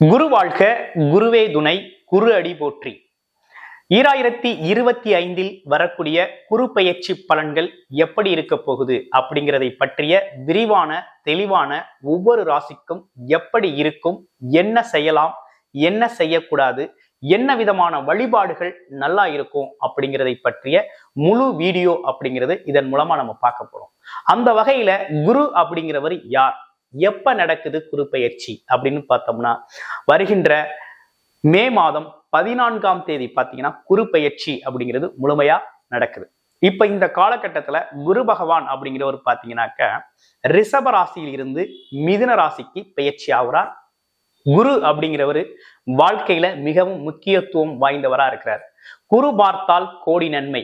குரு வாழ்க, குருவே துணை, குரு அடி போற்றி. 2025 வரக்கூடிய குரு பெயர்ச்சி பலன்கள் எப்படி இருக்க போகுது அப்படிங்கிறதை பற்றிய விரிவான தெளிவான ஒவ்வொரு ராசிக்கும் எப்படி இருக்கும், என்ன செய்யலாம், என்ன செய்யக்கூடாது, என்ன விதமான வழிபாடுகள் நல்லா இருக்கும் அப்படிங்கிறதை பற்றிய முழு வீடியோ அப்படிங்கிறது இதன் மூலமா நம்ம பார்க்க போறோம். அந்த வகையில குரு அப்படிங்கிறவர் யார், எப்ப நடக்குது குரு பெயர்ச்சி அப்படின்னு பார்த்தோம்னா, வருகின்ற மே மாதம் 14ஆம் தேதி பாத்தீங்கன்னா குரு பெயர்ச்சி அப்படிங்கிறது முழுமையா நடக்குது. இப்ப இந்த காலகட்டத்துல குரு பகவான் அப்படிங்கிறவர் பாத்தீங்கன்னாக்க ரிஷப ராசியில் இருந்து மிதுன ராசிக்கு பெயர்ச்சி ஆகுறார். குரு அப்படிங்கிறவரு வாழ்க்கையில மிகவும் முக்கியத்துவம் வாய்ந்தவரா இருக்கிறார். குரு பார்த்தால் கோடி நன்மை.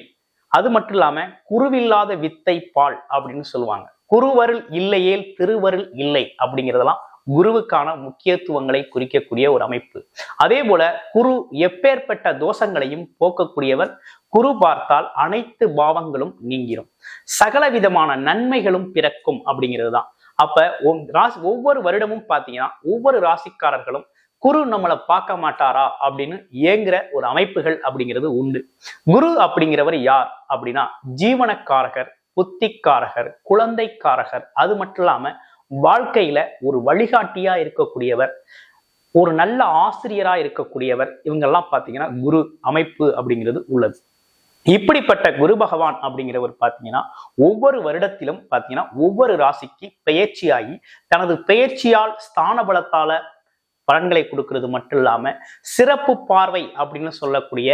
அது மட்டும் இல்லாம குருவில்லாத வித்தை பால் அப்படின்னு சொல்லுவாங்க. குருவருள் இல்லையேல் திருவருள் இல்லை அப்படிங்கிறதெல்லாம் குருவுக்கான முக்கியத்துவங்களை குறிக்கக்கூடிய ஒரு அமைப்பு. அதே போல குரு எப்பேற்பட்ட தோஷங்களையும் போக்கக்கூடியவர். குரு பார்த்தால் அனைத்து பாவங்களும் நீங்கிரும், சகல விதமான நன்மைகளும் பிறக்கும் அப்படிங்கிறது தான். அப்ப ஒவ்வொரு வருடமும் பாத்தீங்கன்னா ஒவ்வொரு ராசிக்காரர்களும் குரு நம்மளை பார்க்க மாட்டாரா அப்படின்னு ஏங்குற ஒரு அமைப்புகள் அப்படிங்கிறது உண்டு. குரு அப்படிங்கிறவர் யார் அப்படின்னா ஜீவனக்காரகர், புத்திக்காரகர், குழந்தைக்காரகர். அது மட்டும் இல்லாம வாழ்க்கையில ஒரு வழிகாட்டியா இருக்கக்கூடியவர், ஒரு நல்ல ஆசிரியரா இருக்கக்கூடியவர். இவங்கெல்லாம் பாத்தீங்கன்னா குரு அமைப்பு அப்படிங்கிறது உள்ளது. இப்படிப்பட்ட குரு பகவான் அப்படிங்கிறவர் பாத்தீங்கன்னா ஒவ்வொரு வருடத்திலும் பாத்தீங்கன்னா ஒவ்வொரு ராசிக்கு பெயர்ச்சியாகி தனது பெயர்ச்சியால் ஸ்தான பலத்தால பலன்களை கொடுக்கிறது மட்டும் இல்லாம சிறப்பு பார்வை அப்படின்னு சொல்லக்கூடிய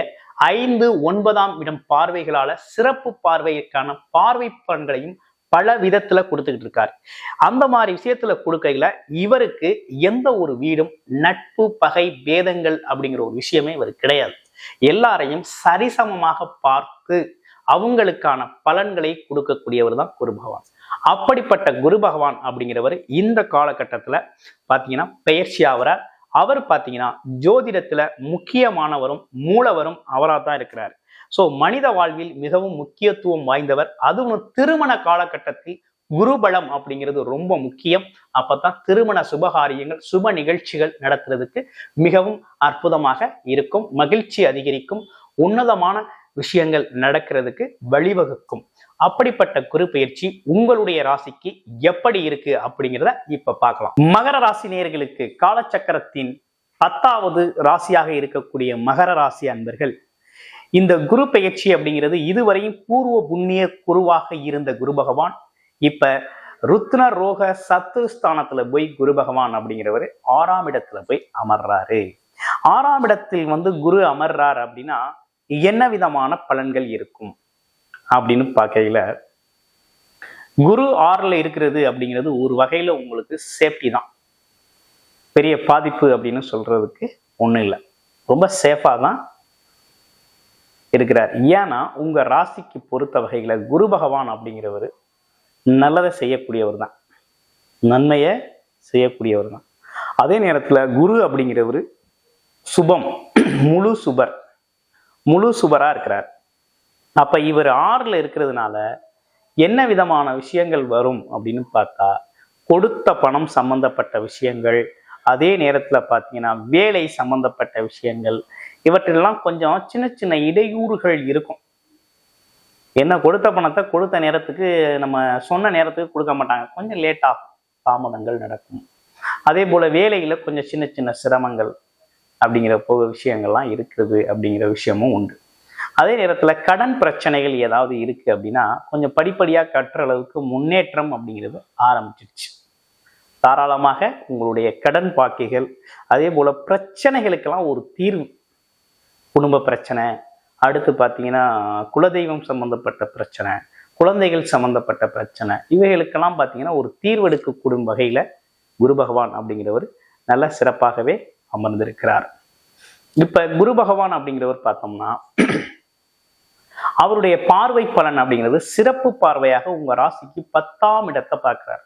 5, 9ஆம் இடம் பார்வைகளால சிறப்பு பார்வைக்கான பார்வை பலன்களையும் பல விதத்துல கொடுத்துக்கிட்டு இருக்காரு. அந்த மாதிரி விஷயத்துல கொடுக்கையில இவருக்கு எந்த ஒரு வீடும் நட்பு பகை பேதங்கள் அப்படிங்கிற ஒரு விஷயமே இவர் கிடையாது. எல்லாரையும் சரிசமமாக பார்த்து அவங்களுக்கான பலன்களை கொடுக்கக்கூடியவர் தான் குரு பகவான். அப்படிப்பட்ட குரு பகவான் அப்படிங்கிறவர் இந்த காலகட்டத்துல பாத்தீங்கன்னா பெயர்ச்சி ஆகிறார். அவர் பாத்தீங்கன்னா ஜோதிடத்துல முக்கியமானவரும் மூலவரும் அவராக தான் இருக்கிறார். சோ மனித வாழ்வில் மிகவும் முக்கியத்துவம் வாய்ந்தவர். அதுவும் திருமண காலகட்டத்தில் குருபலம் அப்படிங்கிறது ரொம்ப முக்கியம். அப்பதான் திருமண சுபகாரியங்கள் சுப நிகழ்ச்சிகள் நடத்துறதுக்கு மிகவும் அற்புதமாக இருக்கும், மகிழ்ச்சி அதிகரிக்கும், உன்னதமான விஷயங்கள் நடக்கிறதுக்கு வழிவகுக்கும். அப்படிப்பட்ட குரு பெயர்ச்சி உங்களுடைய ராசிக்கு எப்படி இருக்கு அப்படிங்கிறத இப்ப பார்க்கலாம். மகர ராசி நேயர்களுக்கு காலச்சக்கரத்தின் 10வது ராசியாக இருக்கக்கூடிய மகர ராசி அன்பர்கள், இந்த குரு பெயர்ச்சி அப்படிங்கிறது இதுவரையும் பூர்வ புண்ணிய குருவாக இருந்த குரு பகவான் இப்ப ருத்ன ரோக சத்து ஸ்தானத்துல போய் குரு பகவான் அப்படிங்கிறவர் 6ஆம் இடத்துல போய் அமர்றாரு. 6ஆம் இடத்தில் குரு அமர்றார் அப்படின்னா என்ன விதமான பலன்கள் இருக்கும் அப்படின்னு பார்க்கையில, குரு 6ல இருக்கிறது அப்படிங்கிறது ஒரு வகையில உங்களுக்கு சேஃப்டி தான். பெரிய பாதிப்பு அப்படின்னு சொல்றதுக்கு ஒண்ணும் இல்லை, ரொம்ப சேஃபா தான் இருக்கிறார். ஏன்னா உங்க ராசிக்கு பொறுத்த வகையில குரு பகவான் அப்படிங்கிறவர் நல்லதை செய்யக்கூடியவர் தான், நன்மையை செய்யக்கூடியவர் தான். அதே நேரத்துல குரு அப்படிங்கிறவர் சுபம், முழு சுபரா இருக்கிறார். அப்ப இவர் 6ல இருக்கிறதுனால என்ன விதமான விஷயங்கள் வரும் அப்படின்னு பார்த்தா, கொடுத்த பணம் சம்பந்தப்பட்ட விஷயங்கள், அதே நேரத்துல பாத்தீங்கன்னா வேலை சம்பந்தப்பட்ட விஷயங்கள், இவற்றெல்லாம் கொஞ்சம் சின்ன சின்ன இடையூறுகள் இருக்கும். என்ன, கொடுத்த பணத்தை கொடுத்த நேரத்துக்கு நம்ம சொன்ன நேரத்துக்கு கொடுக்க மாட்டாங்க, கொஞ்சம் லேட்டா தாமதங்கள் நடக்கும். அதே போல வேலையில கொஞ்சம் சின்ன சின்ன சிரமங்கள் அப்படிங்கிற விஷயங்கள்லாம் இருக்கிறது அப்படிங்கிற விஷயமும் உண்டு. அதே நேரத்துல கடன் பிரச்சனைகள் ஏதாவது இருக்கு அப்படின்னா கொஞ்சம் படிப்படியா கட்டுற அளவுக்கு முன்னேற்றம் அப்படிங்கிறது ஆரம்பிச்சிருச்சு. தாராளமாக உங்களுடைய கடன் பாக்கிகள், அதே போல பிரச்சனைகளுக்கெல்லாம் ஒரு தீர்வு, குடும்ப பிரச்சனை, அடுத்து பார்த்தீங்கன்னா குலதெய்வம் சம்பந்தப்பட்ட பிரச்சனை, குழந்தைகள் சம்பந்தப்பட்ட பிரச்சனை, இவைகளுக்கெல்லாம் பார்த்தீங்கன்னா ஒரு தீர்வெடுக்கக்கூடும் வகையில குரு பகவான் அப்படிங்கிறவர் நல்ல சிறப்பாகவே அமர்ந்திருக்கிறார். இப்ப குரு பகவான் அப்படிங்கிறவர் பார்த்தோம்னா அவருடைய பார்வை பலன் அப்படிங்கிறது சிறப்பு பார்வையாக உங்க ராசிக்கு 10ஆம் இடத்தை பார்க்கிறார்.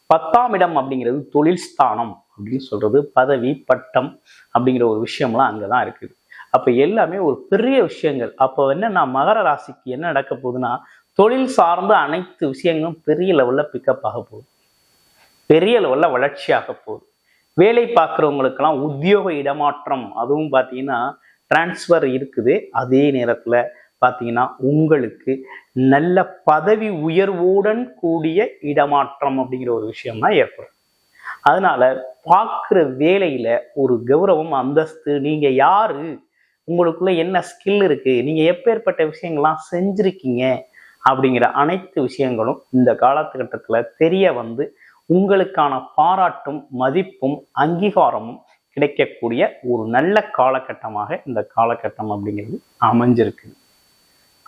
10ஆம் இடம் அப்படிங்கிறது தொழில் ஸ்தானம் அப்படின்னு சொல்றது, பதவி பட்டம் அப்படிங்கிற ஒரு விஷயம்லாம் அங்கதான் இருக்குது. அப்ப எல்லாமே ஒரு பெரிய விஷயங்கள். அப்போ என்னன்னா மகர ராசிக்கு என்ன நடக்க போகுதுன்னா, தொழில் சார்ந்த அனைத்து விஷயங்களும் பெரிய லெவல்ல பிக்கப் ஆக போகுது, பெரிய லெவல்ல வளர்ச்சியாக போகுது. வேலை பார்க்குறவங்களுக்கெல்லாம் உத்தியோக இடமாற்றம், அதுவும் பார்த்தீங்கன்னா டிரான்ஸ்ஃபர் இருக்குது. அதே நேரத்தில் பார்த்தீங்கன்னா உங்களுக்கு நல்ல பதவி உயர்வுடன் கூடிய இடமாற்றம் அப்படிங்கிற ஒரு விஷயம் தான் ஏற்படும். அதனால பார்க்குற வேலையில ஒரு கௌரவம், அந்தஸ்து, நீங்க யாரு, உங்களுக்குள்ள என்ன ஸ்கில் இருக்கு, நீங்க எப்பேற்பட்ட விஷயங்கள்லாம் செஞ்சிருக்கீங்க அப்படிங்கிற அனைத்து விஷயங்களும் இந்த காலகட்டத்துல தெரிய வந்து உங்களுக்கான பாராட்டும் மதிப்பும் அங்கீகாரமும் கிடைக்கக்கூடிய ஒரு நல்ல காலகட்டமாக இந்த காலகட்டம் அப்படிங்கிறது அமைஞ்சிருக்கு.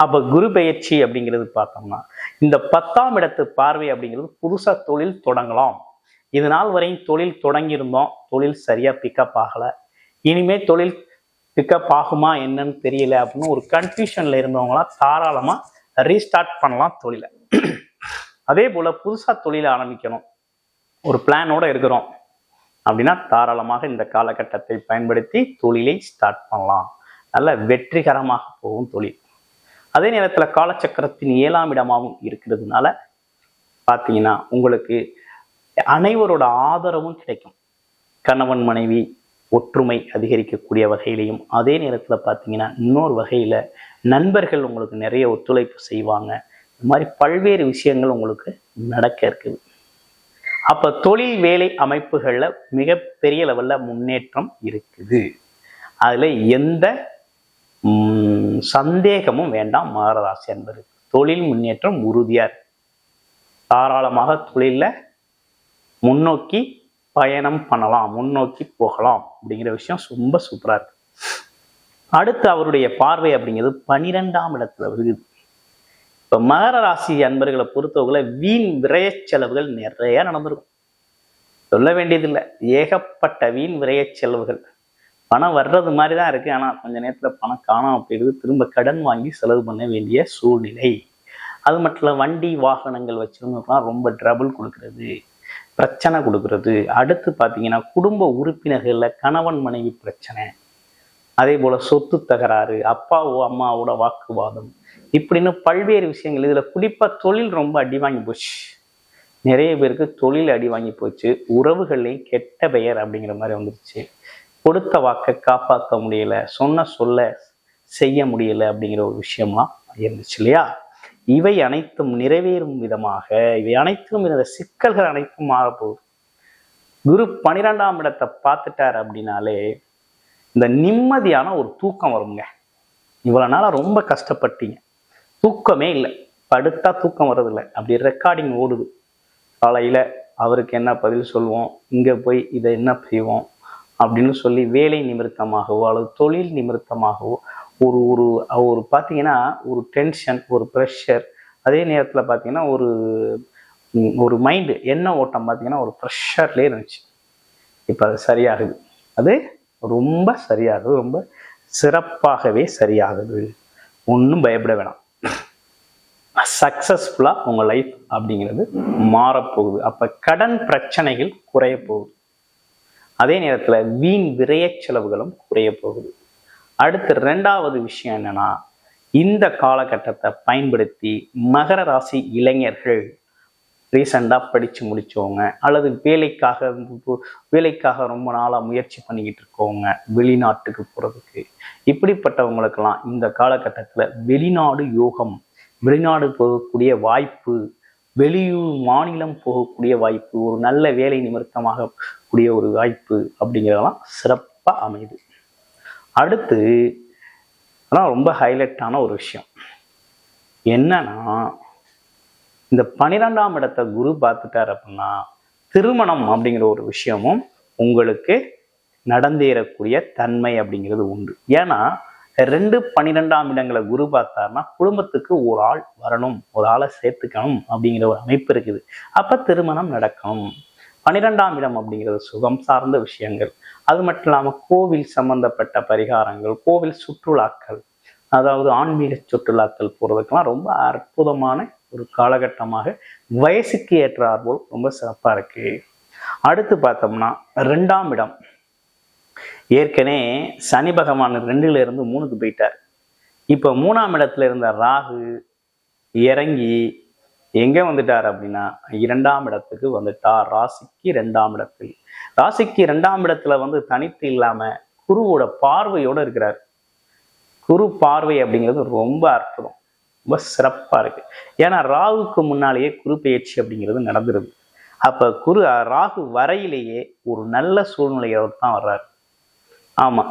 அப்ப குரு பெயர்ச்சி அப்படிங்கிறது பார்த்தோம்னா இந்த 10ஆம் இடத்து பார்வை அப்படிங்கிறது புதுசா தொழில் தொடங்கலாம். இது நாள் வரையும் தொழில் தொடங்கியிருந்தோம், தொழில் சரியா பிக்கப் ஆகல, இனிமே தொழில் பிக்கப் ஆகுமா என்னன்னு தெரியல அப்படின்னு ஒரு கன்ஃபியூஷன்ல இருந்தவங்களா தாராளமா ரீஸ்டார்ட் பண்ணலாம் தொழிலை. அதே போல புதுசா தொழிலை ஆரம்பிக்கணும், ஒரு பிளானோட இருக்கிறோம் அப்படின்னா தாராளமாக இந்த காலகட்டத்தை பயன்படுத்தி தொழிலை ஸ்டார்ட் பண்ணலாம். நல்ல வெற்றிகரமாக போகும் தொழில். அதே நேரத்துல காலச்சக்கரத்தின் 7ஆம் இடமாகவும் இருக்கிறதுனால பார்த்தீங்கன்னா உங்களுக்கு அனைவரோட ஆதரவும் கிடைக்கும். கணவன் மனைவி ஒற்றுமை அதிகரிக்கக்கூடிய வகையிலையும், அதே நேரத்துல பார்த்தீங்கன்னா இன்னொரு வகையில நண்பர்கள் உங்களுக்கு நிறைய ஒத்துழைப்பு செய்வாங்க. இந்த மாதிரி பல்வேறு விஷயங்கள் உங்களுக்கு நடக்க இருக்குது. அப்ப தொழில் வேலை அமைப்புகள்ல மிகப்பெரிய லெவல்ல முன்னேற்றம் இருக்குது. அதுல எந்த சந்தேகமும் வேண்டாம். மகர ராசி என்பது தொழில் முன்னேற்றம் உறுதியா இருக்கு. தாராளமாக தொழில முன்னோக்கி பயணம் பண்ணலாம், முன்னோக்கி போகலாம் அப்படிங்கிற விஷயம் ரொம்ப சூப்பரா இருக்கு. அடுத்து அவருடைய பார்வை அப்படிங்கிறது 12ஆம் இடத்துல வருது. இப்ப மகர ராசி அன்பர்களை பொறுத்தவரை வீண் விரய செலவுகள் நிறைய நடந்திருக்கும். சொல்ல வேண்டியதில்லை, ஏகப்பட்ட வீண் விரய செலவுகள். பணம் வர்றது மாதிரி தான் இருக்கு, ஆனா கொஞ்ச நேரத்துல பணம் காணாம போயிடுது, திரும்ப கடன் வாங்கி செலவு பண்ண வேண்டிய சூழ்நிலை. அது மட்டும் இல்ல, வண்டி வாகனங்கள் வச்சிருந்தோம்னா ரொம்ப ட்ரபிள் கொடுக்கறது, பிரச்சனை கொடுக்கறது. அடுத்து பார்த்தீங்கன்னா குடும்ப உறுப்பினர்கள்ல கணவன் மனைவி பிரச்சனை, அதே போல சொத்து தகராறு, அப்பாவோ அம்மாவோட வாக்குவாதம், இப்படின்னு பல்வேறு விஷயங்கள். இதுல குறிப்பா தொழில் ரொம்ப அடி வாங்கி போச்சு. நிறைய பேருக்கு தொழில் அடி வாங்கி போச்சு. உறவுகள்லையும் கெட்ட பெயர் அப்படிங்கிற மாதிரி வந்துருச்சு. கொடுத்த வாக்கை காப்பாற்ற முடியல, சொன்ன சொல்ல செய்ய முடியல அப்படிங்கிற ஒரு விஷயமா இருந்துச்சு இல்லையா? இவை அனைத்தும் நிறைவேறும் விதமாக, இவை அனைத்தும் இந்த சிக்கல்கள் அனைத்தும் மாறப்போகுது. குரு 12ஆம் இடத்தை பார்த்துட்டார் அப்படின்னாலே இந்த நிம்மதியான ஒரு தூக்கம் வருங்க. இவ்வளவு நாளா ரொம்ப கஷ்டப்பட்டீங்க, தூக்கமே இல்லை, படுத்தா தூக்கம் வர்றதில்லை, அப்படி ரெக்கார்டிங் ஓடுது. காலையில அவருக்கு என்ன பதில் சொல்லுவோம், இங்க போய் இதை என்ன செய்வோம் அப்படின்னு சொல்லி வேலை நிமித்தமாகவோ அல்லது தொழில் நிமித்தமாகவோ ஒரு ஒரு ஒரு பார்த்தீங்கன்னா ஒரு டென்ஷன், ஒரு ப்ரெஷர், அதே நேரத்தில் பார்த்தீங்கன்னா ஒரு ஒரு மைண்டு எண்ண ஓட்டம் பார்த்தீங்கன்னா ஒரு ப்ரெஷர்லேயே இருந்துச்சு. இப்போ அது சரியாகுது, அது ரொம்ப சரியாகுது, ரொம்ப சிறப்பாகவே சரியாகுது. ஒன்றும் பயப்பட வேணாம். சக்சஸ்ஃபுல்லாக உங்கள் லைஃப் அப்படிங்கிறது மாறப்போகுது. அப்போ கடன் பிரச்சனைகள் குறைய போகுது. அதே நேரத்தில் வீண் விரய செலவுகளும் குறைய போகுது. அடுத்து 2வது விஷயம் என்னன்னா, இந்த காலகட்டத்தை பயன்படுத்தி மகர ராசி இளைஞர்கள் ரீசெண்டாக படித்து முடிச்சவங்க அல்லது வேலைக்காக ரொம்ப நாளாக முயற்சி பண்ணிக்கிட்டு இருக்கவங்க, வெளிநாட்டுக்கு போகிறதுக்கு, இப்படிப்பட்டவங்களுக்கெல்லாம் இந்த காலகட்டத்தில் வெளிநாடு யோகம், வெளிநாடு போகக்கூடிய வாய்ப்பு, வெளியூர் மாநிலம் போகக்கூடிய வாய்ப்பு, ஒரு நல்ல வேலை நிமித்தமாக கூடிய ஒரு வாய்ப்பு அப்படிங்கிறதெல்லாம் சிறப்பாக அமையுது. அடுத்து அதான் ரொம்ப ஹைலைட்டான ஒரு விஷயம் என்னன்னா, இந்த 12ஆம் இடத்தை குரு பார்த்துட்டார் அப்படின்னா திருமணம் அப்படிங்கிற ஒரு விஷயமும் உங்களுக்கு நடந்தேறக்கூடிய தன்மை அப்படிங்கிறது உண்டு. ஏன்னா 2-12ஆம் இடங்களை குரு பார்த்தாருன்னா குடும்பத்துக்கு ஒரு ஆள் வரணும், ஒரு ஆளை சேர்த்துக்கணும் அப்படிங்கிற ஒரு அமைப்பு இருக்குது. அப்ப திருமணம் நடக்கும். 12ஆம் இடம் அப்படிங்கிறது சுகம் சார்ந்த விஷயங்கள், அது மட்டும் இல்லாம கோவில் சம்பந்தப்பட்ட பரிகாரங்கள், கோவில் சுற்றுலாக்கள், அதாவது ஆன்மீக சுற்றுலாக்கள் போறதுக்கெல்லாம் ரொம்ப அற்புதமான ஒரு காலகட்டமாக வயசுக்கு ஏற்றாற்போல் ரொம்ப சிறப்பா இருக்கு. அடுத்து பார்த்தோம்னா 2ஆம் இடம், ஏற்கனவே சனி பகவான் 2ல இருந்து 3க்கு போயிட்டார். இப்ப 3ஆம் இடத்துல இருந்த ராகு இறங்கி எங்க வந்துட்டார் அப்படின்னா 2ஆம் இடத்துக்கு வந்துட்டார். ராசிக்கு 2ஆம் இடத்தில். ராசிக்கு 2ஆம் இடத்துல வந்து தனித்து இல்லாம குருவோட பார்வையோட இருக்கிறார். குரு பார்வை அப்படிங்கிறது ரொம்ப அற்புதம், ரொம்ப சிறப்பா இருக்கு. ஏன்னா ராகுக்கு முன்னாலேயே குரு பெயர்ச்சி அப்படிங்கிறது நடந்துருது. அப்ப ராகு வரையிலேயே ஒரு நல்ல சூழ்நிலையோடு தான் வர்றாரு. ஆமா,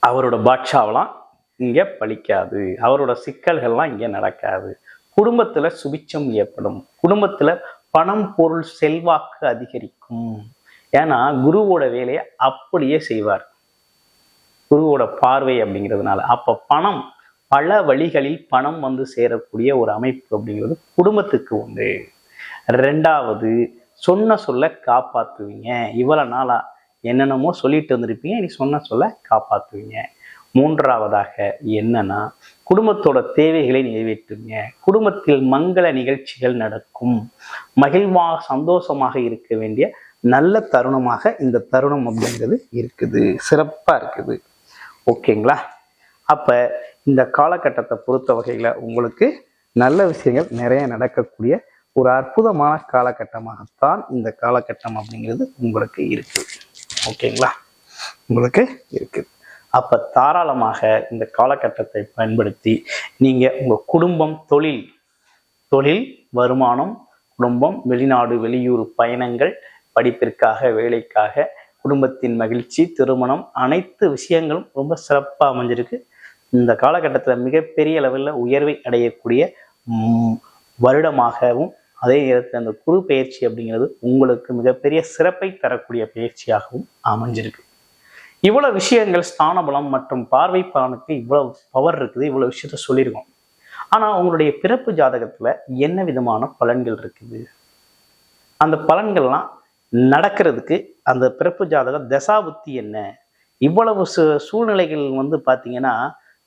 அவரோட பாட்சாவெல்லாம் இங்க பலிக்காது, அவரோட சிக்கல்கள்லாம் இங்க நடக்காது. குடும்பத்துல சுபிச்சம் ஏற்படும், குடும்பத்துல பணம் பொருள் செல்வாக்கு அதிகரிக்கும். ஏன்னா குருவோட வேலையை அப்படியே செய்வார், குருவோட பார்வை அப்படிங்கிறதுனால. அப்ப பணம் பல வழிகளில் பணம் வந்து சேரக்கூடிய ஒரு அமைப்பு அப்படிங்கிறது குடும்பத்துக்கு உண்டு. 2வது, சொன்ன சொல்ல காப்பாத்துவீங்க. இவ்வளவு நாளா என்னென்னமோ சொல்லிட்டு வந்திருப்பீங்க, நீ சொன்ன சொல்ல காப்பாத்துவீங்க. 3வதாக என்னன்னா, குடும்பத்தோட தேவைகளை நிறைவேற்றுங்க. குடும்பத்தில் மங்கள நிகழ்ச்சிகள் நடக்கும். சந்தோஷமாக இருக்க வேண்டிய நல்ல தருணமாக இந்த தருணம் அப்படிங்கிறது இருக்குது, சிறப்பா இருக்குது. ஓகேங்களா? அப்ப இந்த காலகட்டத்தை பொறுத்த வகையில உங்களுக்கு நல்ல விஷயங்கள் நிறைய நடக்கக்கூடிய ஒரு அற்புதமான காலகட்டமாகத்தான் இந்த காலகட்டம் அப்படிங்கிறது உங்களுக்கு இருக்குது. ஓகேங்களா? உங்களுக்கு இருக்குது. அப்ப தாராளமாக இந்த காலகட்டத்தை பயன்படுத்தி நீங்க உங்க குடும்பம், தொழில், வருமானம், குடும்பம், வெளிநாடு வெளியூர் பயணங்கள், படிப்பிற்காக, வேலைக்காக, குடும்பத்தின் மகிழ்ச்சி, திருமணம், அனைத்து விஷயங்களும் ரொம்ப சிறப்பாக அமைஞ்சிருக்கு. இந்த காலகட்டத்தில் மிகப்பெரிய லெவலில் உயர்வை அடையக்கூடிய வருடமாகவும், அதே நேரத்தில் அந்த குரு பயிற்சி அப்படிங்கிறது உங்களுக்கு மிகப்பெரிய சிறப்பை தரக்கூடிய பயிற்சியாகவும் அமைஞ்சிருக்கு. இவ்வளவு விஷயங்கள், ஸ்தான பலம் மற்றும் பார்வை பலனுக்கு இவ்வளவு பவர் இருக்குது, இவ்வளவு விஷயத்த சொல்லியிருக்கோம். ஆனா உங்களுடைய பிறப்பு ஜாதகத்துல என்ன விதமான பலன்கள் இருக்குது, அந்த பலன்கள்லாம் நடக்கிறதுக்கு அந்த பிறப்பு ஜாதக தசாபுத்தி என்ன, இவ்வளவு சூழ்நிலைகள் வந்து பார்த்தீங்கன்னா,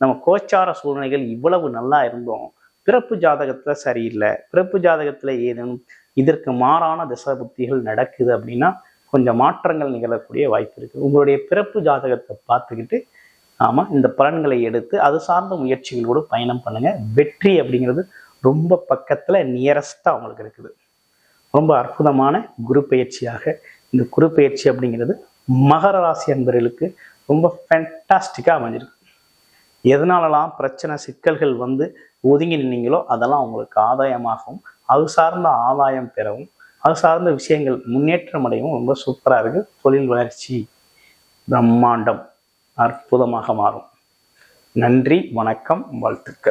நம்ம கோச்சார சூழ்நிலைகள் இவ்வளவு நல்லா இருந்தோம், பிறப்பு ஜாதகத்துல சரியில்லை, பிறப்பு ஜாதகத்துல ஏதேனும் இதற்கு மாறான தசாபுத்திகள் நடக்குது அப்படின்னா கொஞ்சம் மாற்றங்கள் நிகழக்கூடிய வாய்ப்பு இருக்குது. உங்களுடைய பிறப்பு ஜாதகத்தை பார்த்துக்கிட்டு இந்த பலன்களை எடுத்து அது சார்ந்த முயற்சிகளோடு பயணம் பண்ணுங்க. வெற்றி அப்படிங்கிறது ரொம்ப பக்கத்துல நியரஸ்டா உங்களுக்கு இருக்குது. ரொம்ப அற்புதமான குரு பயிற்சியாக இந்த குரு பயிற்சி அப்படிங்கிறது மகர ராசி அன்பர்களுக்கு ரொம்ப ஃபேண்டாஸ்டிக்கா அமைஞ்சிருக்கு. எதனாலலாம் பிரச்சனை சிக்கல்கள் வந்து ஒதுங்கி நின்னீங்களோ அதெல்லாம் உங்களுக்கு ஆதாயமாகவும், அது சார்ந்த ஆதாயம் பெறவும், அது சார்ந்த விஷயங்கள் முன்னேற்றம் அடையவும் ரொம்ப சூப்பரா இருக்கு. தொழில் வளர்ச்சி பிரம்மாண்டம் அற்புதமாக மாறும். நன்றி, வணக்கம், வாழ்த்துக்கள்.